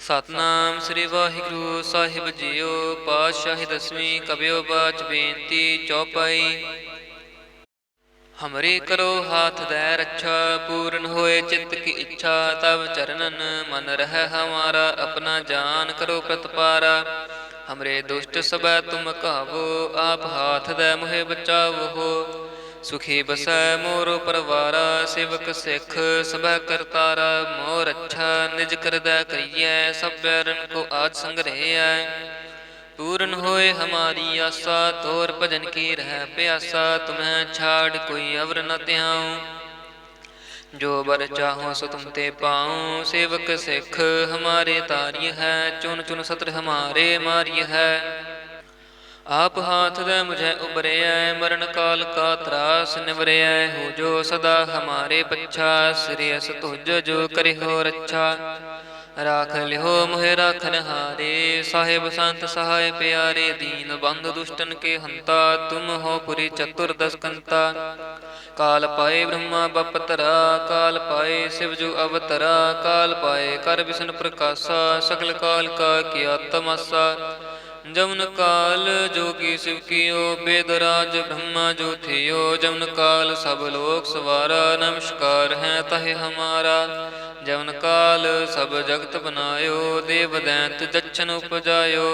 ਸਤਨਾਮ ਸ੍ਰੀ ਵਾਹਿਗੁਰੂ ਸਾਹਿਬ JIO. ਪਾਤਸ਼ਾਹੀ ਦਸਵੀਂ ਕਬਿਓ ਬਾਚ ਬੇਨਤੀ ਚੌਪਾਈ। हमरे करो हाथ दै रक्षा, पूर्ण होए चित्त की इच्छा। तब चरणन मन रह हमारा, अपना जान करो प्रतपारा। हमरे दुष्ट सबै तुम कहावो, आप हाथ दै मोहे बचावो हो। सुखी बसै मोरो परवारा, सेवक सिख सबै करतारा। मोर अच्छा निज करदै करियै, सब बैरन को आज संग्रहियै। पूर्ण होए हमारी आशा, तोर भजन की रह प्यासा। तुम्हें छाड़ कोई अवर न त्याऊं, जो बर चाहो सो तुम ते पाऊं। सेवक सिख हमारे तारिय है, चुन चुन सत्र हमारे मारिय है। आप हाथ दे मुझे उबरिया, मरण काल का त्रास निवरिया। हो जो सदा हमारे पच्छा, श्रेयस तुझ जो करे हो रक्षा। राख लिहो मोहे राखन हारे, साहिब संत सहाय प्यारे। दीन बंधु दुष्टन के हंता, तुम हो पुरी चतुर्दश कंता। काल पाए ब्रह्मा बपतरा, काल पाए शिव जो अवतरा। काल पाए कर विष्णु प्रकाशा, सकल काल का किया तमाशा। जमुन काल जोगी शिव कियो, बेदराज ब्रह्मा जो थियो। जमुन काल सब लोक सवारा, नमस्कार है तहे हमारा। जवन काल सब जगत बनायो, देव दैंत जच्छन उपजायो।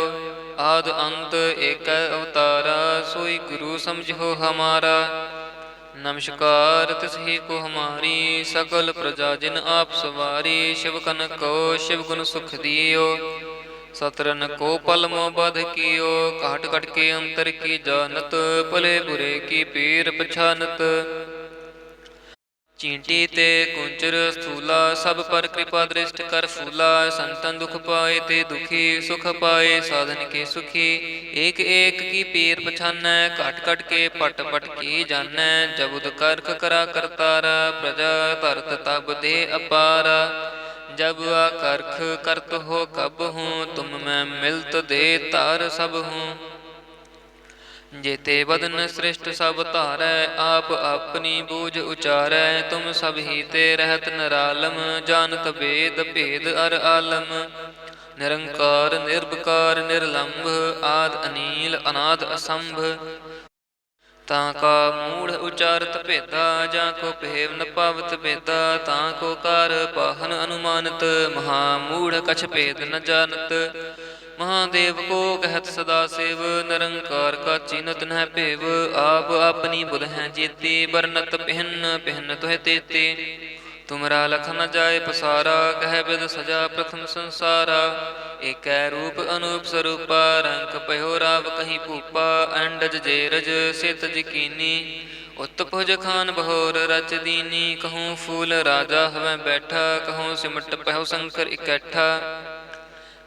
आद अंत एक अवतारा, सोई गुरु समझो हमारा। नमस्कार तिसही को हमारी, सकल प्रजा जिन आप सवारी। शिव कन को शिव गुण सुख दियो, सतरन को पल मोह बध कियो। काट कट के अंतर की जानत, भले बुरे की पीर पछानत। चींटी ते कुंचर स्थूला, सब पर कृपा दृष्ट कर फूला। संतन दुख पाए ते दुखी, सुख पाए साधन के सुखी। एक एक की पीर पछानै, कट कट के पट पट की जानै। जबुद करख करा करतारा, प्रजा तरत तब दे अपारा। जब आकर्ख करत हो कब हूँ, तुम मैं मिलत दे तार सब हूँ। जेते बदन श्रेष्ठ सब धारै, आप अपनी बूझ उचारै। तुम सब ही ते रहत निरालम, जानत वेद भेद अर आलम। निरंकार निर्विकार निर्लंभ, आद अनील अनाद असंभ। तां का मूढ़ उचारत भेदा, जा को भेव न पावत भेदा। तां को कार पाहन अनुमानत, महामूढ़ कछ भेद न जानत। महादेव को कहत सदा शिव, निरंकार का चीनत न भेव। आप अपनी बुध हैं जेती, बरनत भिन्न भिन्न तुह तेते। तुमरा लख न जाय पसारा, कह बिद सजा प्रथम संसारा। एकै रूप अनूप स्वरूपा, रंग पयो राव कहीं भूपा। अंडज जेरज सित जकीनी, उत्तभुज खान बहोर रच दीनी। कहूँ फूल राजा हवें बैठा, कहूँ सिमट पहो शंकर इकैठा।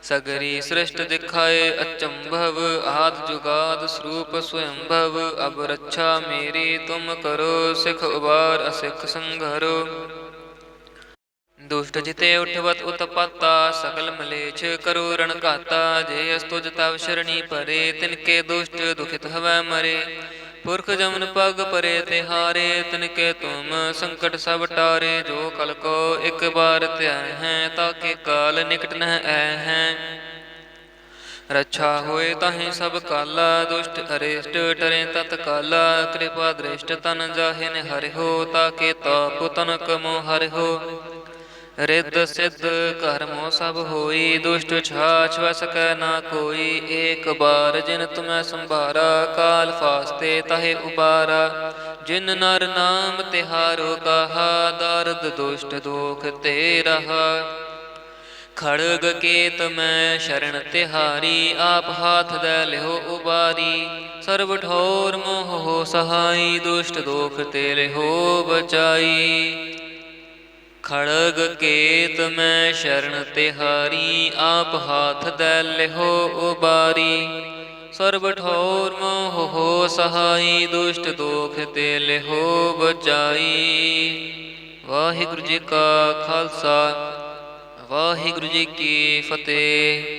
सगरी सृष्ट दिखाए अचंभव, आद जुगाद स्वरूप स्वयंभव। अब रक्षा मेरी तुम करो, सिख उबार असिख संघरो। दुष्ट जिते उठवत उत्पत्ता, सकल मलेच्छ करो रण घाता। जे अस्तुज तव शरणी परे, तिनके दुष्ट दुखित हवै मरे। पुरख जमन पग परे तिहारे, तिनके तुम संकट सब टारे। जो कल को एक बार त्याय हैं, ताके काल निकट न आए हैं। रक्षा होए ताहि सब काला, दुष्ट अरिष्ट टरे तत्काला। कृपा दृष्ट तन जाहि निहरि हो, ताके ताप तनक मोह हरि हो। रिद्ध सिद्ध कर्मो सब होई, दुष्ट छाछ वस कै ना कोई। एक बार जिन तुम्हें संभारा, काल फास्ते तहे उबारा। जिन नर नाम तिहारो कहा, दारद दुष्ट दोख ते रहा। खड़ग केत मैं शरण तिहारी, आप हाथ दै लिहो उबारी। सर्व ठोर मोह हो सहाई, दुष्ट दोख ते लिहो बचाई। खड़ग केत मैं शरण तिहारी, आप हाथ दै लिहो उबारी। सर्व ठोर मोह हो सहाई, दुष्ट दोख ते लिहो बचाई। वाहिगुरु जी का खालसा, वाहिगुरु जी की फतेह।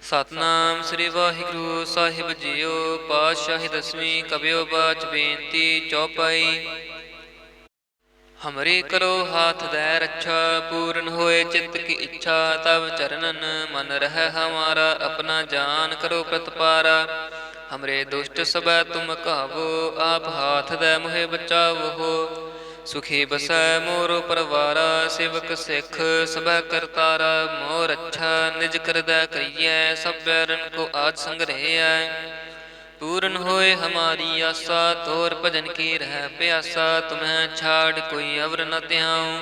सतनाम श्री वाहिगुरु साहिब जीओ। पातशाही दसवीं कबियो बाच बेनती चौपाई। हमरे करो हाथ दै रक्षा, पूर्ण होए चित्त की इच्छा। तब चरणन मन रह हमारा, अपना जान करो प्रतपारा। हमरे दुष्ट सबै तुम कहावो, आप हाथ दै मोहे बचावो हो। सुखी बसै मोरो परवारा, सेवक सिख सबै करतारा। मोर अच्छा निज करदै करियै, सब बैरन को आज संग्रहियै। पूर्ण होए हमारी आशा, तोर भजन की रह प्यासा। तुम्हें छाड़ कोई अवर न त्याऊं,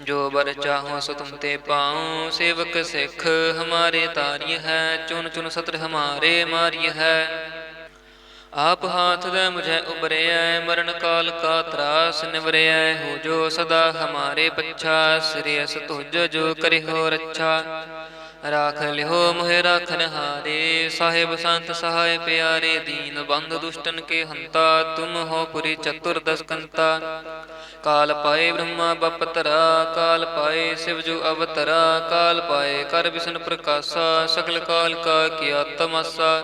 जो बर चाहो सो तुम ते पाऊं। सेवक सिख हमारे तारिय है, चुन चुन सत्र हमारे मारिय है। आप हाथ दे मुझे उबरिया, मरण काल का त्रास निवरिया। हो जो सदा हमारे पच्छा, श्रेयस तुझ जो करे हो रक्षा। राख लिहो मोहे राखन हारे, साहेब संत सहाय प्यारे। दीन बंधु दुष्टन के हंता, तुम हो पुरी चतुर्दश कंता। काल पाए ब्रह्मा बपतरा, काल पाए शिव जो अवतरा। काल पाए कर विष्णु प्रकाशा, सकल काल का किया तमाशा।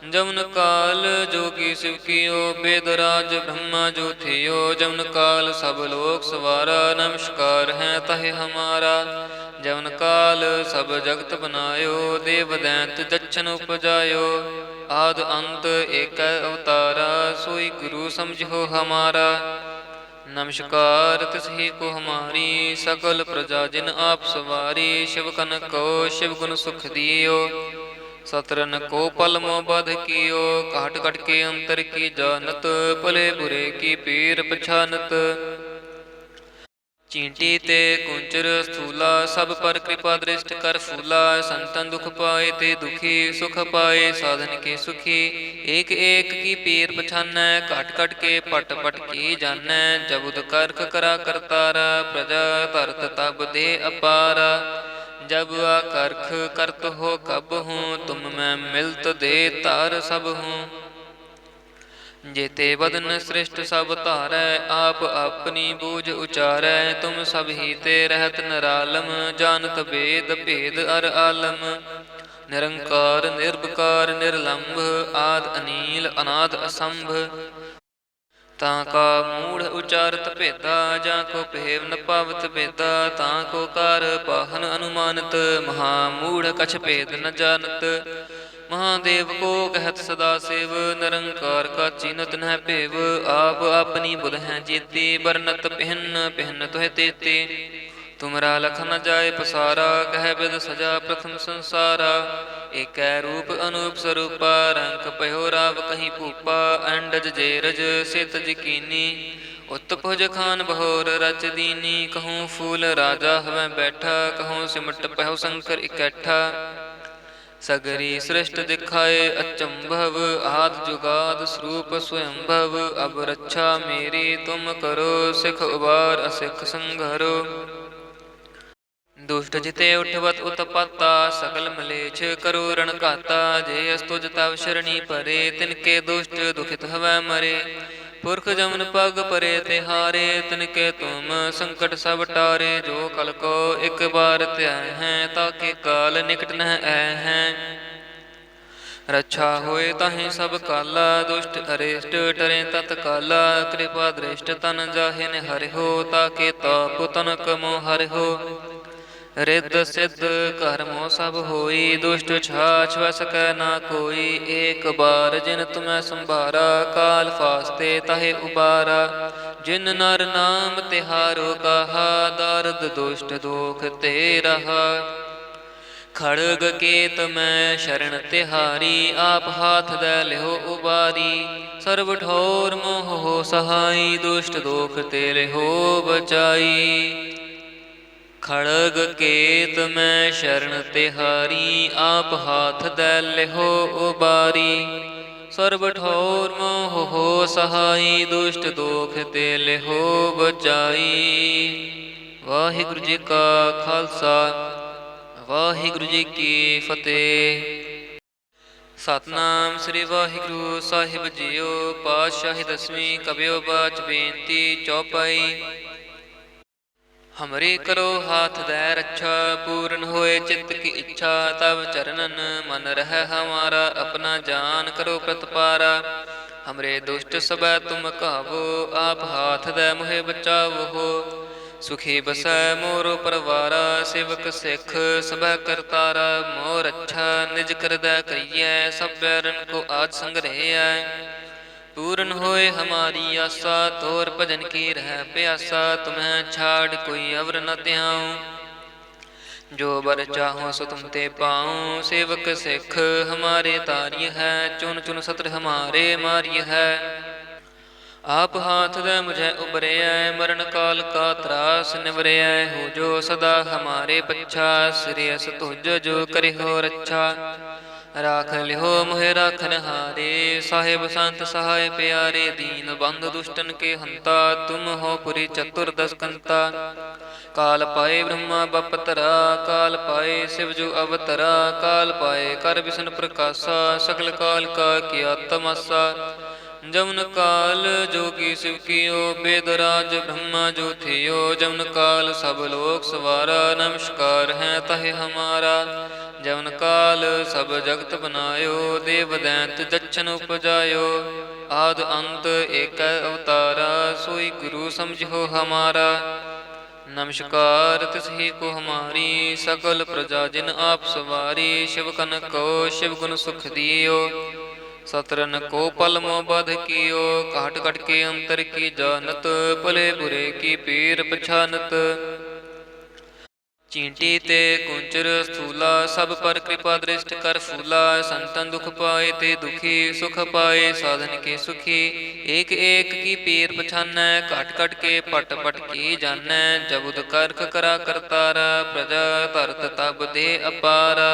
जमुन काल जोगी शिव कियो, वेदराज ब्रह्मा जो थियो। जमुन काल सब लोक सवारा, नमस्कार है तहे हमारा। जमुन काल सब जगत बनायो, देव दैंत दक्षिण उपजायो। आद अंत एक अवतारा, सोई गुरु समझो हमारा। नमस्कार तिसही को हमारी, सकल प्रजा जिन आप सवारी। शिव कन को शिव गुण सुख दियो, सतरन को पल मोह बध कियो। काट कट के अंतर की जानत, भले बुरे की पीर पछानत। चींटी ते कुंचर स्थूला, सब पर कृपा दृष्ट कर फूला। संतन दुख पाए ते दुखी, सुख पाए साधन के सुखी। एक एक की पीर पछानै, काट कट के पट पट की जानै। जबुद करख करा करतारा, प्रजा तरत तब दे अपारा। जब आकर्ख करत हो कब हूँ, तुम मैं मिलत दे तार सब हूँ। जेते बदन श्रेष्ठ सब धारै, आप अपनी बूझ उचारै। तुम सब ही ते रहत निरालम, जानत वेद भेद अर आलम। निरंकार निर्विकार निर्लंभ, आद अनील अनाद असंभ। ताका मूढ़ उचारत भेदा, जाको पेव न पावत भेदा। ताको कार पाहन अनुमानत, महामूढ़ कछ भेद न जानत। महादेव को कहत सदा सेव, निरंकार का चीनत न पेव। आप अपनी बुध हैं जेती, बरनत पिहन पिहन तुह तेते। तुमरा लख न जाय पसारा, कह बिद सजा प्रथम संसारा। एक रूप अनूप स्वरूपा, रंग पयो राव कहीं भूपा। अंडज जेरज से तज कीनी, उत्तभुज खान बहोर रच दीनी। कहूँ फूल राजा हमें बैठा, कहूँ सिमट पहो शंकर इकट्ठा। सगरी सृष्ट दिखाए अचंभव, आद जुगाद स्वरूप स्वयंभव। अब रक्षा मेरी तुम करो, सिख उबार असिख संघरो। दुष्ट जिते उठवत उत्पत्ता, सकल मलेच्छ करो रण घाता। जे अस्तुज तव शरणी परे, तिनके दुष्ट दुखित हवै मरे। पुरख जमन पग परे तिहारे, तिनके तुम संकट सब टारे। जो कल को एक बार त्याय हैं, ताके काल निकट न आए हैं। रक्षा होए ताहि सब काला, दुष्ट अरिष्ट टरे तत्काला। कृपा दृष्ट तन जाहि निहरि हो, ताके ताप तनक मोह हरि हो। रिद्ध सिद्ध कर्मो सब होई, दुष्ट छाछ वस कै ना कोई। एक बार जिन तुम्हें संभारा, काल फास्ते तहे उबारा। जिन नर नाम तिहारो कहा, दारद दुष्ट दोख ते रहा। खड़ग केत मैं शरण तिहारी, आप हाथ दै लिहो उबारी। सर्व ठोर मोह हो सहाई, दुष्ट दोख ते लिहो बचाई। खड़ग केत मैं शरण तिहारी, आप हाथ दै लिहो उबारी। सर्व ठोर मोह हो सहाई, दुष्ट दोख ते लिहो बचाई। वाहिगुरु जी का खालसा, वाहिगुरु जी की फतेह। सतनाम श्री वाहिगुरु साहिब जीओ। पातशाही दसवीं कबियो बाच बेनती चौपाई। हमरे करो हाथ दै रक्षा, पूर्ण होए चित्त की इच्छा। तब चरणन मन रह हमारा, अपना जान करो प्रतपारा। हमरे दुष्ट सबै तुम कहावो, आप हाथ दै मोहे बचावो। सुखी बसै मोरो परवारा, सेवक सिख सबै करतारा। मोर अच्छा निज करदै करियै, सब बैरन को आज संग्रहियै। पूरन होए हमारी आशा, तोर भजन की रह प्यासा। तुम्हें छाड़ कोई अवर न त्याऊँ, जो बर चाहो सो तुम ते पाऊँ। सेवक सिख हमारे तारिय है, चुन चुन सत्र हमारे मारिय है। आप हाथ दे मुझे उबरिया, मरण काल का त्रास निवरिया। हो जो सदा हमारे पच्छा, श्रेयस तुझ जो करे हो रक्षा। राख लिहो मोहे राखन हारे, साहेब संत सहाय प्यारे। दीन बंधु दुष्टन के हंता, तुम हो पुरी चतुर्दश कंता। काल पाए ब्रह्मा बपतरा, काल पाए शिव जो अवतरा। काल पाए कर विष्णु प्रकाशा, सकल काल का किया तमाशा। जमुन काल जोगी शिव कियो, वेदराज ब्रह्मा जो थियो। जमुन काल सब लोक सवारा, नमस्कार है तहे हमारा। जमुन काल सब जगत बनायो, देव दैंत जच्छन उपजायो। आद अंत एक अवतारा, सोई गुरु समझो हमारा। नमस्कार तिसही को हमारी, सकल प्रजा जिन आप सवारी। शिव कन को शिव गुण सुख दियो, सतरन को पल मोह बध कियो। काट कट के अंतर की जानत, भले बुरे की पीर पछानत। चींटी ते कुंचर स्थूला, सब पर कृपा दृष्ट कर फूला। संतन दुख पाए ते दुखी, सुख पाए साधन के सुखी। एक एक की पीर पछानै, काट कट के पट पट की जानै। जबुद करख करा करतारा, प्रजा तरत तब दे अपारा।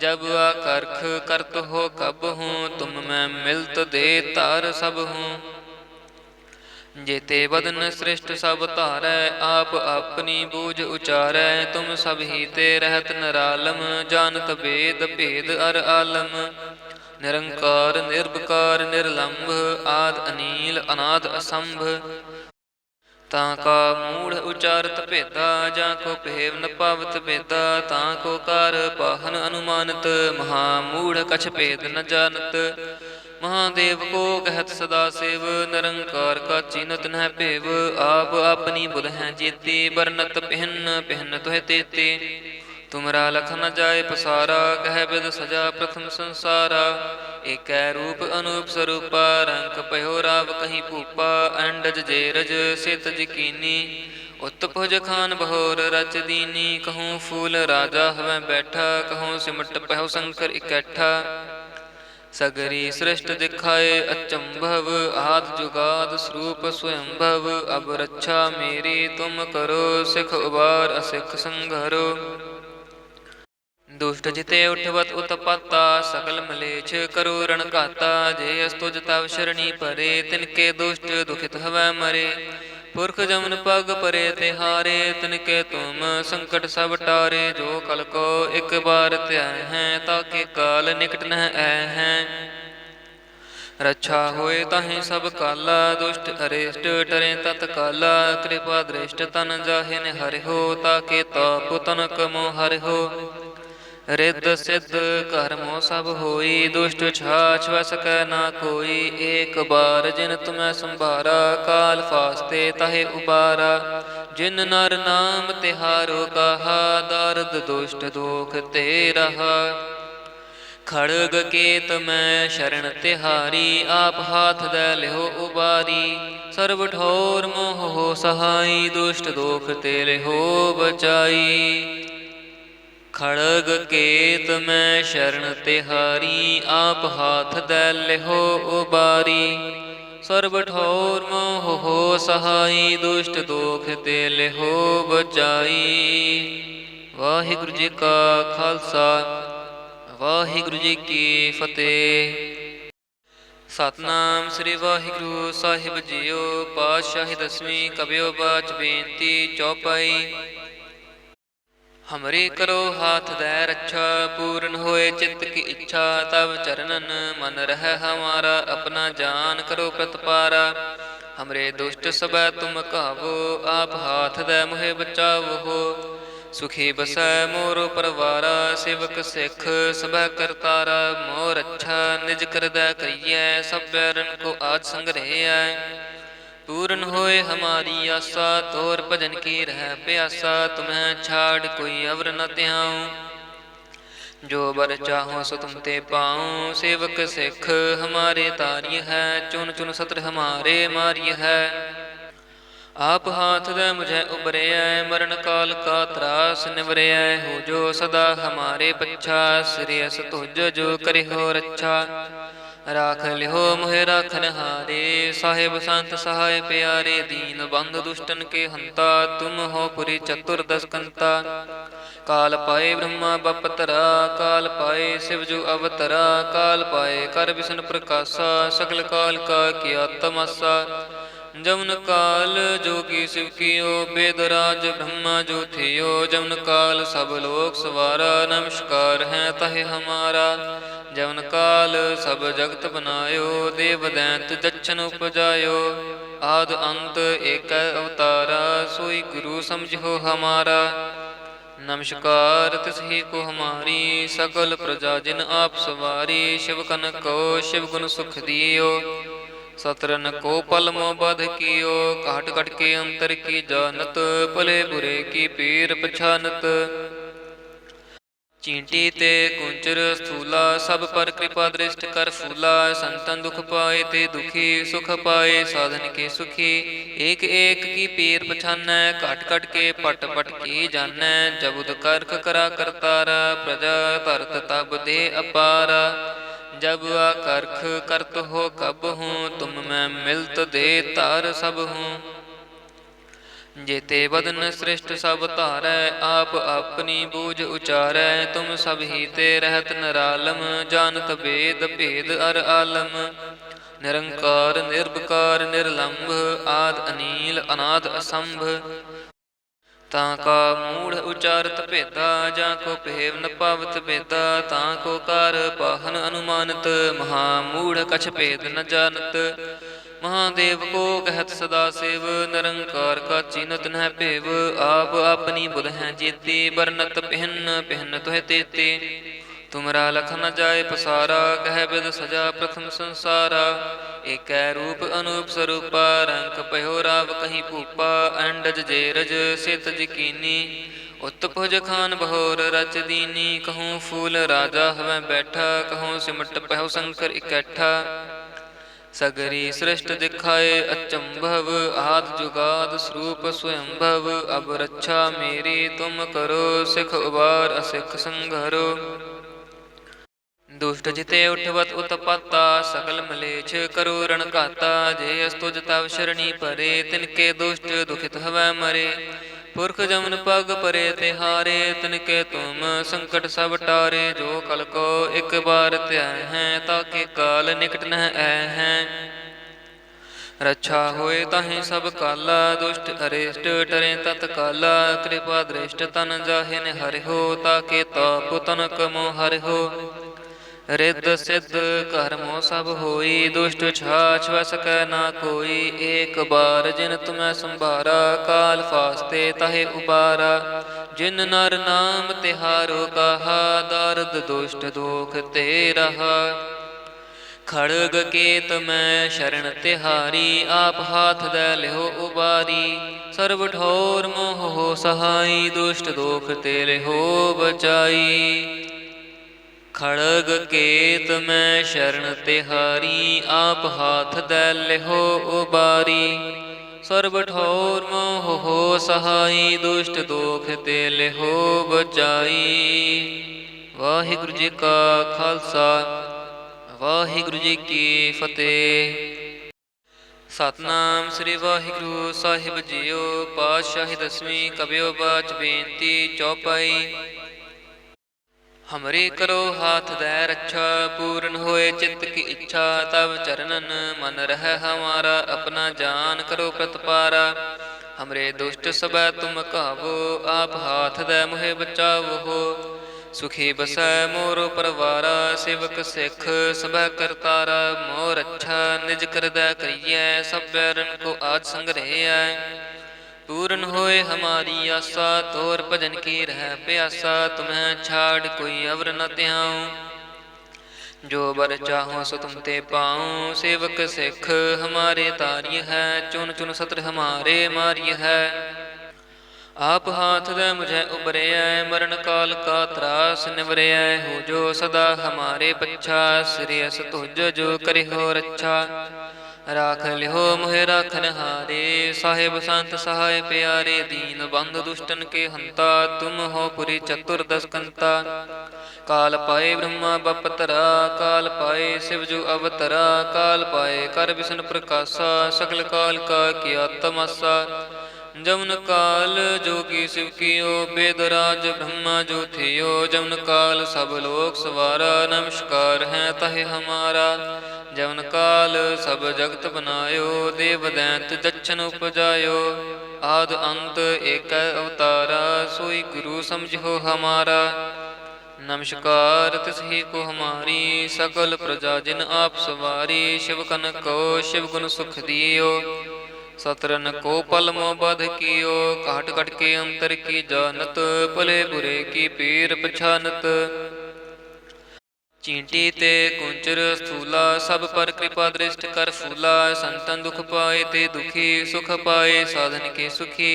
जब आकर्ख करत हो कब हूँ, तुम मैं मिलत दे तार सब हूँ। जेते बदन श्रेष्ठ सब तारै, आप अपनी बूझ उचारै। तुम सब ही ते रहत नरालम, जानत वेद भेद अर आलम। निरंकार निर्विकार निर्लंभ, आद अनील अनाद असंभ। ताका मूढ़ उचारत भेदा, जाको भेव न पावत भेदा। ताको कार पाहन अनुमानत, महामूढ़ कछ भेद न जानत। महादेव को कहत सदा सेव, निरंकार का चीनत न भेव। आप अपनी बुध हैं जेती, बरनत पिहन पिहन तुह तेते। तुमरा लख न जाय पसारा, कह बिद सजा प्रथम संसारा। एक रूप अनूप स्वरूपा, रंग पयो राव कहीं भूपा। अंडज जेरज से तज कीनी, उत्तभुज खान बहोर रच दीनी। कहूँ फूल राजा हवें बैठा, कहूँ सिमट पहो शंकर इकट्ठा। सगरी सृष्ट दिखाए अचंभव, आद जुगाद स्वरूप स्वयंभव। अब रक्षा मेरी तुम करो, सिख उबार असिख संघरो। दुष्ट जिते उठवत उत्पत्ता, सकल मलेच्छ करो रण घाता। जे अस्तुज तव शरणी परे, तिनके दुष्ट दुखित हवै मरे। पुरख जमन पग परे तिहारे, तिनके तुम संकट सब टारे। जो कल को एक बार त्याय हैं, ताके काल निकट न आए हैं। रक्षा होए ताहि सब काला, दुष्ट अरिष्ट टरे तत्काला। कृपा दृष्ट तन जाहिन हरि हो, ताके ताप तनक मोह हरि हो। रिद्ध सिद्ध कर्मो सब होई, दुष्ट छाछ वस कै ना कोई। एक बार जिन तुम्हें संभारा, काल फास्ते तहे उबारा। जिन नर नाम तिहारो कहा, दारद दुष्ट दोख ते रहा। खड़ग केत मैं शरण तिहारी, आप हाथ दै लिहो उबारी। सर्व ठोर मोह हो सहाई, दुष्ट दोख ते लिहो बचाई। खड़ग केत मैं शरण तिहारी, आप हाथ दै लिहो उबारी। सर्व ठोर मोह हो सहाई, दुष्ट दोख ते लिहो बचाई। वाहिगुरु जी का खालसा, वाहिगुरु जी की फतेह। सतनाम श्री वाहिगुरु साहिब जीओ। पातशाही दसवीं कबियो बाच बेनती चौपाई। हमरे करो हाथ दै रक्षा, पूर्ण होए चित्त की इच्छा। तब चरणन मन रह हमारा, अपना जान करो प्रतपारा। हमरे दुष्ट सबै तुम कहावो, आप हाथ दै मोहे बचावो। ਸੁਖੀ ਬਸੈ ਮੋਰ ਪਰਵਾਰਾ, ਸੇਵਕ ਸਿੱਖ ਸਭੈ ਕਰਤਾਰਾ। ਮੋਰ ਅੱਛਾ ਨਿਜ ਕਰਦੈ ਕਰੀਐ, ਸਭੈ ਰਨ ਕੋ ਆਜ ਸੰਗ ਰਹਿਐ। ਪੂਰਨ ਹੋਏ ਹਮਾਰੀ ਆਸਾ, ਤੋਰ ਭਜਨ ਕੀ ਰਹਿ ਪਿਆਸਾ। ਤੁਮਹਿ ਛਾੜ ਕੋਈ ਅਵਰ ਨ ਤਿਆਉ, ਜੋ ਬਰ ਚਾਹੋ ਸੋ ਤੁਮ ਤੇ ਪਾਉ। ਸੇਵਕ ਸਿੱਖ ਹਮਾਰੇ ਤਾਰਿਯ ਹੈ, ਚੁਨ ਚੁਨ ਸਤਰ ਹਮਾਰੇ ਮਾਰਿਯ ਹੈ। ਆਪ ਹਾਥ ਦੈ ਮੁਝੈ ਉਬਰਿਐ, ਮਰਨ ਕਾਲ ਕਾ ਤਰਾਸ ਨਿਵਰਿਐ। ਹੋ ਜੋ ਸਦਾ ਹਮਾਰੇ ਪੱਛਾ, ਸਿਰਿਅਸ ਤੁਜ ਜੋ ਕਰਿਓ ਰੱਛਾ। ਰਾਖ ਲਿਓ ਮੋਹਿ ਰਾਖਨ ਹਾਰੇ, ਸਾਹਿਬ ਸੰਤ ਸਹਾਇ ਪਿਆਰੇ। ਦੀਨ ਬੰਧ ਦੁਸ਼ਟਨ ਕੇ ਹੰਤਾ, ਤੁਮ ਹੋ ਪੁਰੀ ਚਤੁਰਦਸ ਕੰਤਾ। ਕਾਲ ਪਾਏ ਬ੍ਰਹਮਾ ਬਪਤਰਾ, ਕਾਲ ਪਾਏ ਸਿਵ ਜੁ ਅਵਤਰਾ। ਕਾਲ ਪਾਏ ਕਰ ਵਿਸ਼ਨ ਪ੍ਰਕਾਸ਼ਾ, ਸਗਲ ਕਾਲ ਕਾ ਕੀਆ ਤਮਾਸਾ। ਜਮਨ ਕਾਲ ਜੋਗੀ ਸਿਵ ਕੀਓ, ਬੇਦ ਰਾਜ ਬ੍ਰਹਮਾ ਜੋ ਥਿਓ। ਜਮਨ ਕਾਲ ਸਭ ਲੋਕ ਸਵਾਰਾ, ਨਮਸਕਾਰ ਹੈ ਤਹਿ ਹਮਾਰਾ। ਜਮਨ ਕਾਲ ਸਭ ਜਗਤ ਬਨਾਇਓ, ਦੇਵ ਦੈਂਤ ਜਛਨ ਉਪਜਾਇਓ। ਆਦ ਅੰਤ ਏਕੈ ਅਵਤਾਰਾ, ਸੋਈ ਗੁਰੂ ਸਮਝਿਓ ਹਮਾਰਾ। ਨਮਸਕਾਰ ਤਿਸਹੀ ਕੋ ਹਮਾਰੀ, ਸਕਲ ਪ੍ਰਜਾ ਜਿਨ ਆਪ ਸਵਾਰੀ। ਸ਼ਿਵ ਕਨ ਕੋ ਸ਼ਿਵ ਗੁਣ ਸੁਖ ਦਿਓ, ਸਤਰਨ ਕੋ ਪਲ ਮੋ ਬਧ ਕੀਓ। ਘਾਟ ਘਟ ਕੇ ਅੰਤਰ ਕੀ ਜਾਨਤ, ਭਲੇ ਬੁਰੇ ਕੀ ਪੀਰ ਪਛਾਨਤ। ਚੀਂਟੀ ਤੇ ਕੁੰਚਰ ਸਥੂਲਾ, ਸਭ ਪਰ ਕਿਰਪਾ ਦ੍ਰਿਸ਼ਟ ਕਰ ਫੂਲਾ। ਸੰਤਨ ਦੁਖ ਪਾਏ ਤੇ ਦੁਖੀ, ਸੁਖ ਪਾਏ ਸਾਧਨ ਕੇ ਸੁਖੀ। ਏਕ ਏਕ ਕੀ ਪੀਰ ਪਛਾਨੈ, ਘਟ ਘਟ ਕੇ ਪਟ ਪਟ ਕੀ ਜਾਨੈ। ਜਬੁਦ ਕਰਖ ਕਰਾ ਕਰਤਾਰਾ, ਪ੍ਰਜਾ ਧਰਤ ਤਬ ਦੇ ਅਪਾਰਾ। जब आकर्ख करत हो कब हूँ, तुम मैं मिलत दे तार सब हूँ। जेते बदन सृष्ट सब धारै, आप अपनी बूझ उचारै। तुम सब ही ते रहत निरालम, जानत भेद भेद अर आलम। निरंकार निर्विकार निर्लंभ, आद अनील अनाद असंभ। ਤਾਂ ਕਾ ਮੂੜ ਉਚਾਰਤ ਭੇਦਾ, ਜਾਂ ਕੋ ਭੇਵ ਨ ਪਾਵਤ ਭੇਦਾ। ਤਾਂ ਕੋ ਕਾਰ ਪਾਹਨ ਅਨੁਮਾਨਤ, ਮਹਾ ਮੂੜ ਕਛ ਭੇਦ ਨ ਜਾਨਤ। ਮਹਾਦੇਵ ਕੋ ਕਹਿਤ ਸਦਾ ਸੇਵ, ਨਿਰੰਕਾਰ ਕਾ ਚੀਨਤ ਨਹਿ ਭੇਵ। ਆਪ ਆਪਣੀ ਬੁਧ ਹੈ ਜੀਤੀ, ਬਰਨਤ ਪਹਿਨ ਪਹਿਨ ਤੋਹਿ ਤੇਤੀ। ਤੁਮਰਾ ਲਖ ਨ ਜਾਏ ਪਸਾਰਾ, ਕਹਿ ਬਿਦ ਸਜਾ ਪ੍ਰਥਮ ਸੰਸਾਰਾ। ਏਕੈ ਰੂਪ ਅਨੂਪ ਸਰੂਪਾ, ਰੰਕ ਭਇਓ ਰਾਵ ਕਹੀ ਭੂਪਾ। ਅੰਡਜ ਜੇਰਜ ਸਿਤ ਜਕੀਨੀ, ਉਤ ਭੁਜ ਖਾਨ ਬਹੋਰ ਰਚ ਦੀਨੀ। ਕਹੂੰ ਫੂਲ ਰਾਜਾ ਹਵੈ ਬੈਠਾ, ਕਹੂੰ ਸਿਮਟ ਪਹਿਉ ਸ਼ੰਕਰ ਇਕੱਠਾ। ਸਗਰੀ ਸ੍ਰਿਸ਼ਟ ਦਿਖਾਏ ਅਚੰਭਵ, ਆਦ ਜੁਗਾਦ ਸਰੂਪ ਸਵਯੰਭਵ। ਅਬ ਰੱਛਾ ਮੇਰੀ ਤੁਮ ਕਰੋ, ਸਿਖ ਉਬਾਰ ਅਸਿਖ ਸੰਘਰੋ। ਦੁਸ਼ਟ ਜਿਤੇ ਉਠਵਤ ਉਤਪਾਤਾ, ਸਗਲ ਮਲੇਛ ਕਰੋ ਰਣ ਘਾਤਾ। ਜੇ ਅਸਤੁਜ ਤਵ ਸ਼ਰਣੀ ਪਰੇ, ਤਿਨਕੇ ਦੁਸ਼ਟ ਦੁਖਿਤ ਹਵੈ ਮਰੇ। ਪੁਰਖ ਜਮਨ ਪਗ ਪਰੇ ਤਿਹਾਰੇ, ਤਿਨਕੇ ਤੁਮ ਸੰਕਟ ਸਭ ਟਾਰੇ। ਜੋ ਕਲ ਕੋ ਇਕ ਬਾਰ ਧਿਆਇ ਹੈ, ਤਾਕੇ ਕਾਲ ਨਿਕਟ ਨਹਿ ਐ ਹੈ। ਰੱਛਾ ਹੋਏ ਤਾਹੀਂ ਸਭ ਕਾਲਾ, ਦੁਸ਼ਟ ਅਰਿਸ਼ਟ ਟਰੇ ਤਤ ਕਾਲਾ। ਕਿਰਪਾ ਦ੍ਰਿਸ਼ਟ ਤਨ ਜਾਹਿ ਨ ਹਰਿਓ, ਤਾਕੇ ਤਾਪ ਤਨਕ ਮੋ ਹਰਿਓ। ਰਿੱਧ ਸਿੱਧ ਕਰਮੋ ਸਭ ਹੋਈ, ਦੁਸ਼ਟ ਛਾਛ ਵਸ ਕੈ ਨਾ ਕੋਈ। ਏਕ ਬਾਰ ਜਿਨ ਤੁਮੈ ਸੰਭਾਰਾ, ਕਾਲ ਫਾਸਤੇ ਤਾਹੇ ਉਬਾਰਾ। ਜਿਨ ਨਰ ਨਾਮ ਤਿਹਾਰੋ ਕਾਹਾ, ਦਰਦ ਦੁਸ਼ਟ ਦੋਖ ਤੇ ਰਹਾ। ਖੜਗ ਕੇਤ ਮੈਂ ਸ਼ਰਨ ਤਿਹਾਰੀ, ਆਪ ਹਾਥ ਦੈ ਲਿਓ ਉਬਾਰੀ। ਸਰਬ ਠੌਰ ਮੋਹ ਹੋ ਸਹਾਈ, ਦੁਸ਼ਟ ਦੋਖ ਤੇ ਲਿਓ ਬਚਾਈ। ਖੜਗ ਕੇਤ ਮੈਂ ਸ਼ਰਨ ਤਿਹਾਰੀ, ਆਪ ਹਾਥ ਦੈ ਲਿਓ ਉਬਾਰੀ। ਸਰਬ ਠੌਰ ਮੋਹ ਹੋ ਸਹਾਈ, ਦੁਸ਼ਟ ਦੋਖ ਤੇ ਲਿਓ ਬਚਾਈ। ਵਾਹਿਗੁਰੂ ਜੀ ਕਾ ਖਾਲਸਾ, ਵਾਹਿਗੁਰੂ ਜੀ ਕੀ ਫਤਿਹ। ਸਤਿਨਾਮ ਸ੍ਰੀ ਵਾਹਿਗੁਰੂ ਸਾਹਿਬ ਜੀਓ। ਪਾਤਸ਼ਾਹੀ ਦਸਵੀਂ ਕਬਿਓ ਬਾਚ ਬੇਨਤੀ ਚੌਪਾਈ। ਹਮਰੇ ਕਰੋ ਹਾਥ ਦੈ ਰੱਛਾ, ਪੂਰਨ ਹੋਏ ਚਿੱਤ ਕੀ ਇੱਛਾ। ਤਬ ਚਰਨਨ ਮਨ ਰਹਿ ਹਮਾਰਾ, ਆਪਣਾ ਜਾਨ ਕਰੋ ਪ੍ਰਤਪਾਰਾ। ਹਮਰੇ ਦੁਸ਼ਟ ਸਭੈ ਤੁਮ ਕਾਵੋ, ਆਪ ਹਾਥ ਦੈ ਮੋਹਿ ਬਚਾਵੋ। ਸੁਖੀ ਬਸੈ ਮੋਰ ਪਰਵਾਰਾ, ਸੇਵਕ ਸਿੱਖ ਸਭੈ ਕਰਤਾਰਾ। ਮੋਰ ਅੱਛਾ ਨਿਜ ਕਰਦੈ ਕਰੀਐ, ਸਭੈ ਰਨ ਕੋ ਆਜ ਸੰਗ ਰਹਿਐ। पूर्ण होए हमारी आशा, तोर भजन की रह प्यासा। तुम्हें छाड़ कोई अवर न त्याऊं, जो बर चाहो सो तुम ते पाऊं। सेवक सिख हमारे तारिय है, चुन चुन सत्र हमारे मारिय है। आप हाथ दे मुझे उबरिया, मरण काल का त्रास निवरिया। हो जो सदा हमारे पच्छा, श्रेयस तुझ जो करे हो रक्षा। राख लिहो मोहे राखन हारे, साहेब संत सहाय प्यारे। दीन बंधु दुष्टन के हंता, तुम हो पुरी चतुर्दश कंता। काल पाए ब्रह्मा बपतरा, काल पाए शिव जो अवतरा। काल पाए कर विष्णु प्रकाशा, सकल काल का किया तमाशा। जमुन काल जोगी शिव कियो, वेदराज ब्रह्मा जो थियो। जमुन काल सब लोक सवारा, नमस्कार है तहे हमारा। जमुन काल सब जगत बनायो, देव दैंत दक्षिण उपजायो। आद अंत एक अवतारा, सोई गुरु समझो हमारा। नमस्कार तिसही को हमारी, सकल प्रजा जिन आप सवारी। शिव कन को शिव गुण सुख दियो, सतरन को पल मोह बध कियो। काट कट के अंतर की जानत, भले बुरे की पीर पछानत। चींटी ते कुंचर स्थूला, सब पर कृपा दृष्ट कर फूला। संतन दुख पाए ते दुखी, सुख पाए साधन के सुखी।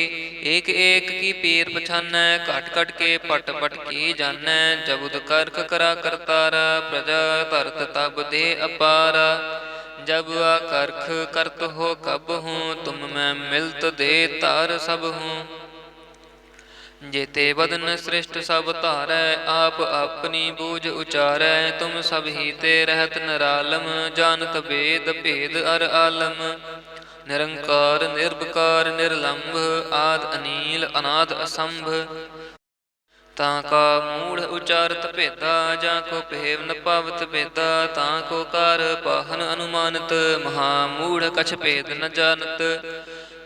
एक एक की पीर पछानै, काट कट के पट पट की जानै। जबुद करख करा करतारा, प्रजा तरत तब दे अपारा। जब आ करख करत हो कब हूँ, तुम मैं मिलत दे तार सब हूँ। जेते बदन श्रेष्ठ सब धारै, आप अपनी बूझ उचारै। तुम सब ही ते रहत निरालम, जानत वेद भेद अर आलम। निरंकार निर्विकार निर्लंभ, आद अनील अनाद असंभ। ताका मूढ़ उचारत भेदा, जाको भेव न पावत भेदा। ताको कार पाहन अनुमानत, महामूढ़ कछ भेद न जानत।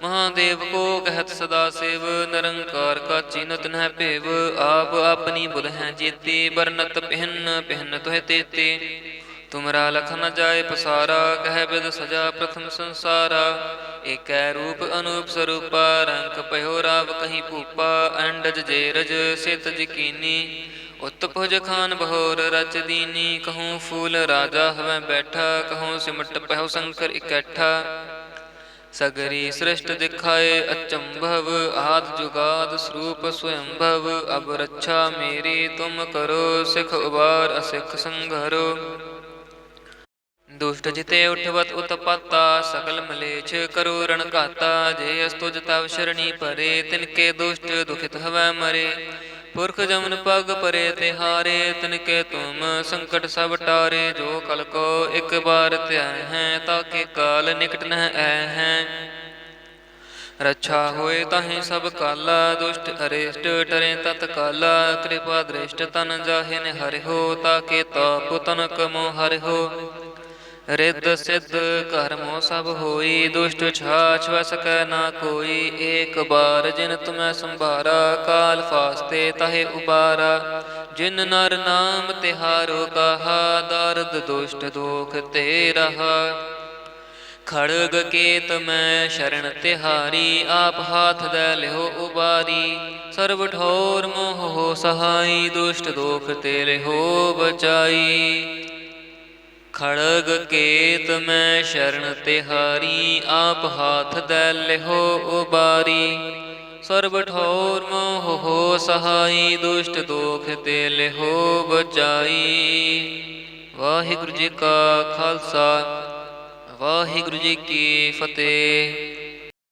महादेव को कहत सदा सेव, निरंकार का चीनत न भेव। आप अपनी बुल हैं जेते, बरनत पिहन पिहन तुह तेते। तुमरा लख न जाय पसारा, कह बिद सजा प्रथम संसारा। एक रूप अनूप स्वरूपा, रंग पयो राव कहीं भूपा। अंडज जेरज से तज कीनी, उत्तभुज खान बहोर रच दीनी। कहूँ फूल राजा हमें बैठा, कहूँ सिमट पहो शंकर इकट्ठा। सगरी सृष्ट दिखाए अचंभव, आद जुगाद स्वरूप स्वयंभव। अब रक्षा मेरी तुम करो, सिख उबार असिख संघरो। दुष्ट जिते उठवत उत्पत्ता, सकल मलेच्छ करो रण घाता। जे अस्तुज तव शरणी परे, तिनके दुष्ट दुखित हवै मरे। पुरख जमन पग परे तिहारे, तिनके तुम संकट सब टारे। जो कल को एक बार त्याय हैं, ताके काल निकट न आए हैं। रक्षा होए ताहि सब काला, दुष्ट अरिष्ट टरे तत्काला। कृपा दृष्ट तन जाहि निहरि हो, ताके ताप तनक मोह हरि हो। रिद्ध सिद्ध कर्मो सब होई, दुष्ट छाछ वस कै ना कोई। एक बार जिन तुम्हें संभारा, काल फास्ते तहे उबारा। जिन नर नाम तिहारो कहा, दारद दुष्ट दोख ते रहा। खड़ग केत मैं शरण तिहारी, आप हाथ दे लिहो उबारी। सर्व ठोर मोह हो सहाई, दुष्ट दोख ते लिहो बचाई। खड़ग केत मैं शरण तिहारी, आप हाथ दे लिहो उबारी। सर्व ठोर मोह हो सहाई, दुष्ट दोख ते लिहो बचाई। वाहिगुरु जी का खालसा, वाहिगुरु जी की फतेह।